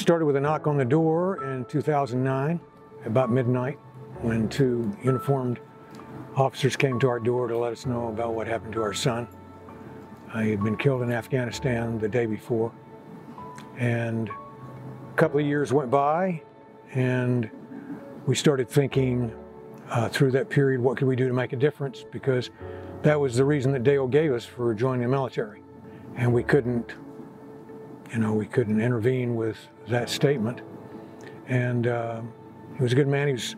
started with a knock on the door in 2009, about midnight, when two uniformed officers came to our door to let us know about what happened to our son. He had been killed in Afghanistan the day before. And a couple of years went by, and we started thinking through that period, what could we do to make a difference? Because that was the reason that Dale gave us for joining the military. And we couldn't, we couldn't intervene with that statement. And he was a good man. He was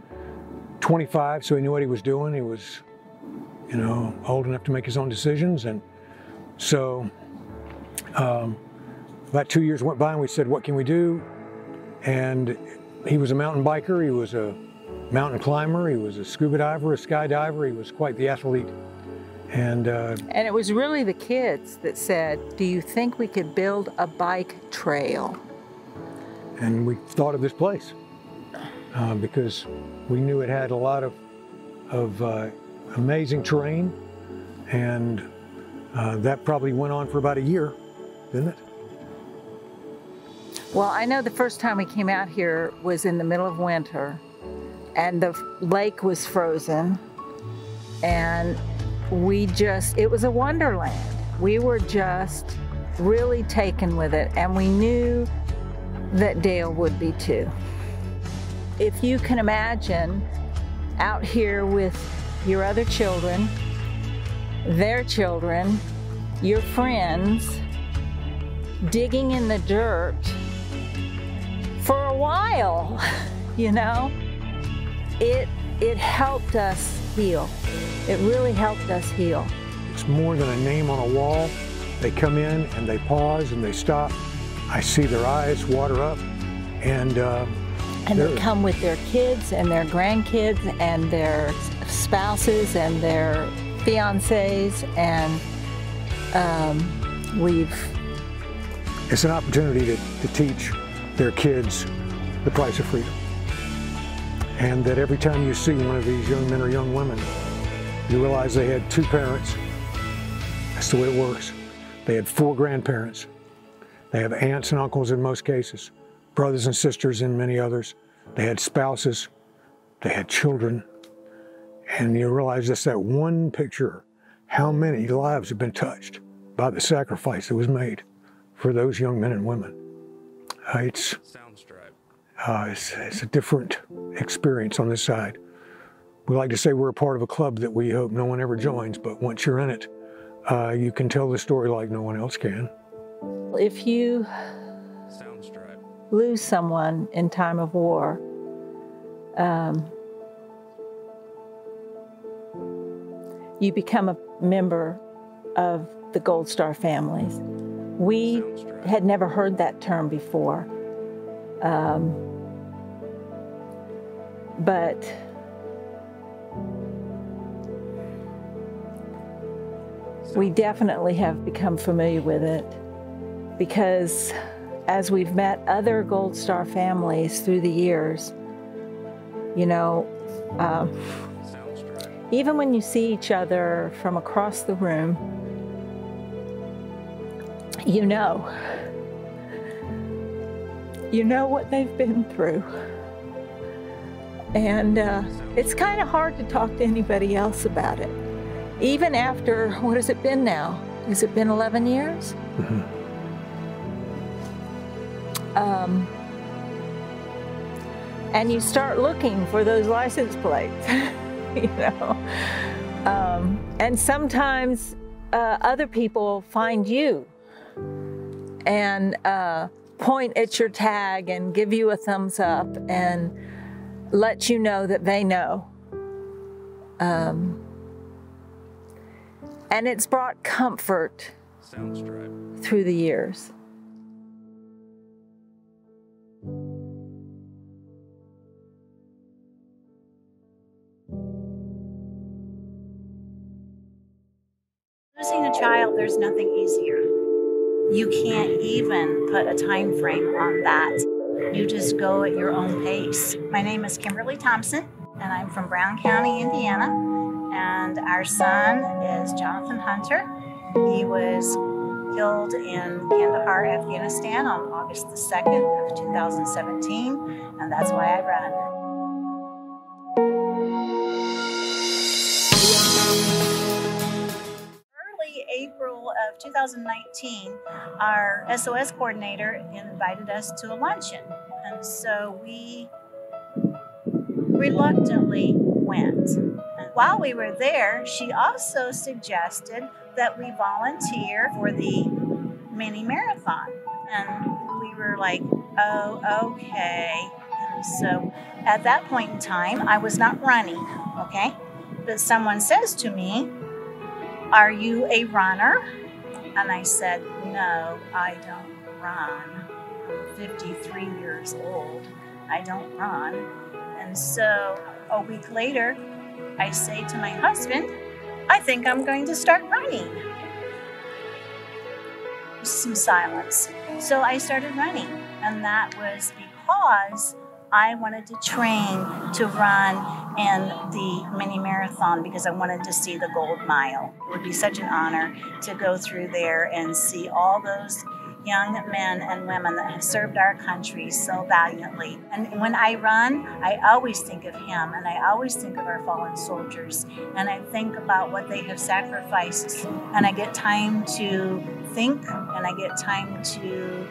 25, so he knew what he was doing. He was, old enough to make his own decisions. And so about 2 years went by, and we said, what can we do? And he was a mountain biker. He was a mountain climber. He was a scuba diver, a skydiver. He was quite the athlete. And it was really the kids that said, do you think we could build a bike trail? And we thought of this place because we knew it had a lot of amazing terrain, and that probably went on for about a year, didn't it? Well, I know the first time we came out here was in the middle of winter, and the lake was frozen, and it was a wonderland. We were just really taken with it, and we knew that Dale would be too. If you can imagine out here with your other children, their children, your friends, digging in the dirt for a while, it helped us heal. It really helped us heal. It's more than a name on a wall. They come in and they pause and they stop. I see their eyes water up, and they come with their kids and their grandkids and their spouses and their fiancés, and it's an opportunity to teach their kids the price of freedom. And that every time you see one of these young men or young women, you realize they had two parents. That's the way it works. They had 4 grandparents. They have aunts and uncles in most cases, brothers and sisters in many others. They had spouses. They had children. And you realize just that one picture, how many lives have been touched by the sacrifice that was made for those young men and women. It's a different experience on this side. We like to say we're a part of a club that we hope no one ever joins, but once you're in it, you can tell the story like no one else can. If you lose someone in time of war, you become a member of the Gold Star families. We had never heard that term before, but we definitely have become familiar with it, because as we've met other Gold Star families through the years, even when you see each other from across the room, you know what they've been through. And it's kind of hard to talk to anybody else about it. Even after, what has it been now? Has it been 11 years? Mm-hmm. And you start looking for those license plates, and sometimes other people find you and point at your tag and give you a thumbs up and let you know that they know. And it's brought comfort through the years. Losing a child, there's nothing easier. You can't even put a time frame on that. You just go at your own pace. My name is Kimberly Thompson, and I'm from Brown County, Indiana. And our son is Jonathan Hunter. He was killed in Kandahar, Afghanistan on August the 2nd of 2017, and that's why I run. Early April of 2019, our SOS coordinator invited us to a luncheon, and so we reluctantly went. And while we were there, she also suggested that we volunteer for the mini marathon. And we were like, oh, okay. And so at that point in time, I was not running, okay? But someone says to me, "Are you a runner?" And I said, "No, I don't run. I'm 53 years old. I don't run." And so a week later, I say to my husband, "I think I'm going to start running." Some silence. So I started running, and that was because I wanted to train to run in the mini marathon because I wanted to see the Gold Mile. It would be such an honor to go through there and see all those young men and women that have served our country so valiantly. And when I run, I always think of him, and I always think of our fallen soldiers, and I think about what they have sacrificed, and I get time to think, and I get time to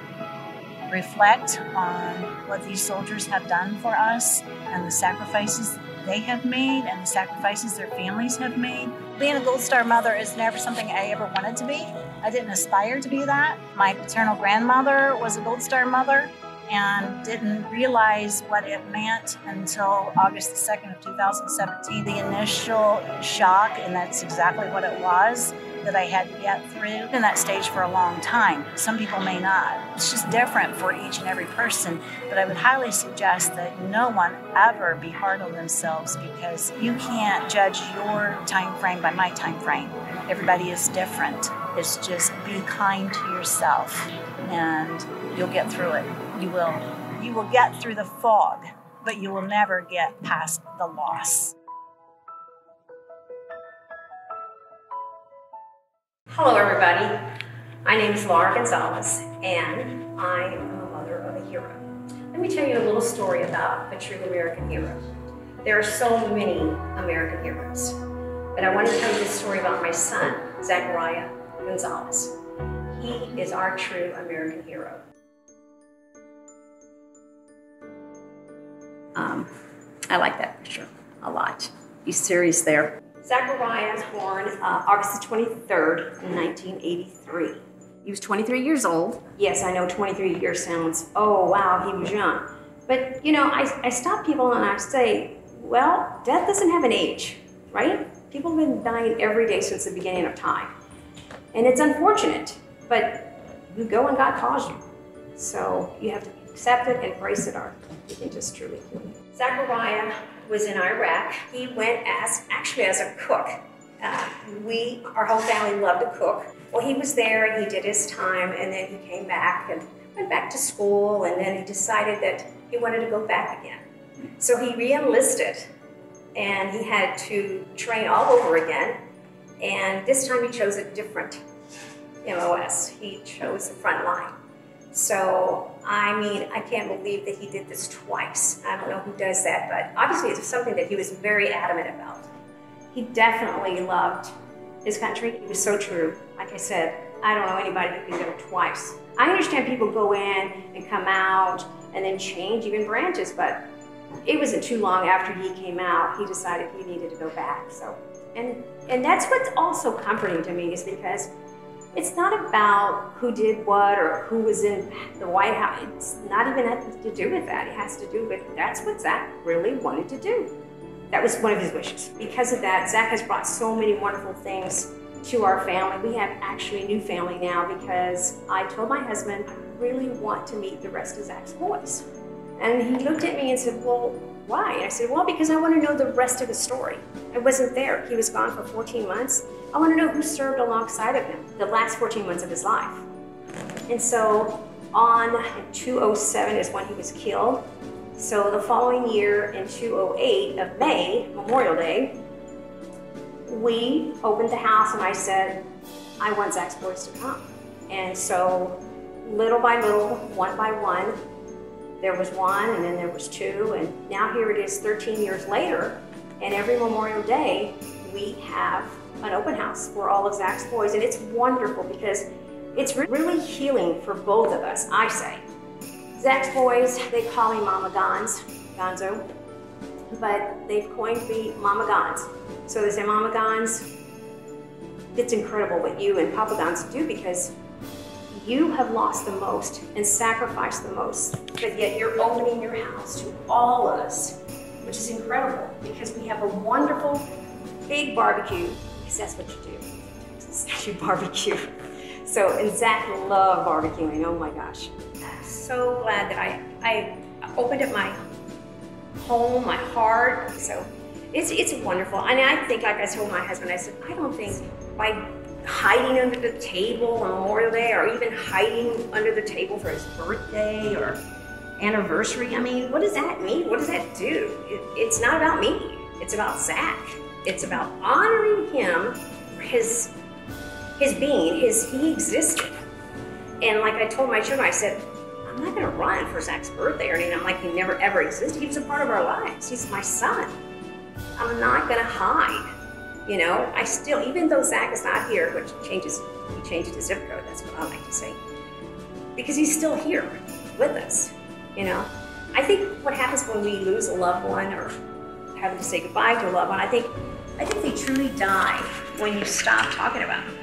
reflect on what these soldiers have done for us and the sacrifices they have made and the sacrifices their families have made. Being a Gold Star mother is never something I ever wanted to be. I didn't aspire to be that. My paternal grandmother was a Gold Star mother and didn't realize what it meant until August the 2nd of 2017. The initial shock, and that's exactly what it was, that I had to get through in that stage for a long time. Some people may not. It's just different for each and every person, but I would highly suggest that no one ever be hard on themselves, because you can't judge your time frame by my time frame. Everybody is different. It's just be kind to yourself and you'll get through it. You will. You will get through the fog, but you will never get past the loss. Hello everybody, my name is Laura Gonzalez and I am a mother of a hero. Let me tell you a little story about a true American hero. There are so many American heroes, but I want to tell you this story about my son, Zachariah Gonzalez. He is our true American hero. I like that picture a lot. He's serious there. Zachariah was born August 23rd, 1983. He was 23 years old. Yes, I know 23 years sounds, oh wow, he was young. But you know, I stop people and I say, well, death doesn't have an age, right? People have been dying every day since the beginning of time. And it's unfortunate, but you go and God calls you. So you have to accept it and embrace it, or you can just truly kill you. Zachariah was in Iraq. He went actually as a cook. Our whole family loved to cook. Well, he was there and he did his time, and then he came back and went back to school, and then he decided that he wanted to go back again. So he re-enlisted, and he had to train all over again, and this time he chose a different MOS. He chose the front line. So, I mean, I can't believe that he did this twice. I don't know who does that, but obviously it's something that he was very adamant about. He definitely loved his country. He was so true. Like I said, I don't know anybody who can go twice. I understand people go in and come out and then change even branches, but it wasn't too long after he came out, he decided he needed to go back. So, and that's what's also comforting to me, is because it's not about who did what or who was in the White House. It's not even nothing to do with that. It has to do with that's what Zach really wanted to do. That was one of his wishes. Because of that, Zach has brought so many wonderful things to our family. We have actually a new family now because I told my husband, I really want to meet the rest of Zach's boys. And he looked at me and said, well, why? And I said, well, because I want to know the rest of the story. I wasn't there. He was gone for 14 months. I want to know who served alongside of him the last 14 months of his life. And so on 2007 is when he was killed. So the following year in 2008 of May, Memorial Day, we opened the house and I said, I want Zach's boys to come. And so little by little, one by one, there was one, and then there was two, and now here it is 13 years later, and every Memorial Day, we have an open house for all of Zach's boys, and it's wonderful because it's really healing for both of us, I say. Zach's boys, they call me Mama Gonzo, but they've coined me Mama Gons. So they say, Mama Gons, it's incredible what you and Papa Gons do because you have lost the most and sacrificed the most, but yet you're opening your house to all of us, which is incredible because we have a wonderful big barbecue, because that's what you do in Texas, you barbecue. So, and Zach loved barbecuing, oh my gosh. I'm so glad that I opened up my home, my heart. So it's wonderful. And I think, like I told my husband, I said, I don't think by hiding under the table on Memorial Day or even hiding under the table for his birthday or anniversary, I mean, what does that mean? What does that do? It's not about me. It's about Zach. It's about honoring him for his being, he existed. And like I told my children, I said, I'm not gonna run for Zach's birthday or anything. I'm like, he never ever existed. He was a part of our lives. He's my son. I'm not gonna hide. You know, I still, even though Zach is not here, which he changes his zip code, that's what I like to say, because he's still here with us, you know. I think what happens when we lose a loved one or having to say goodbye to a loved one, I think they truly die when you stop talking about them.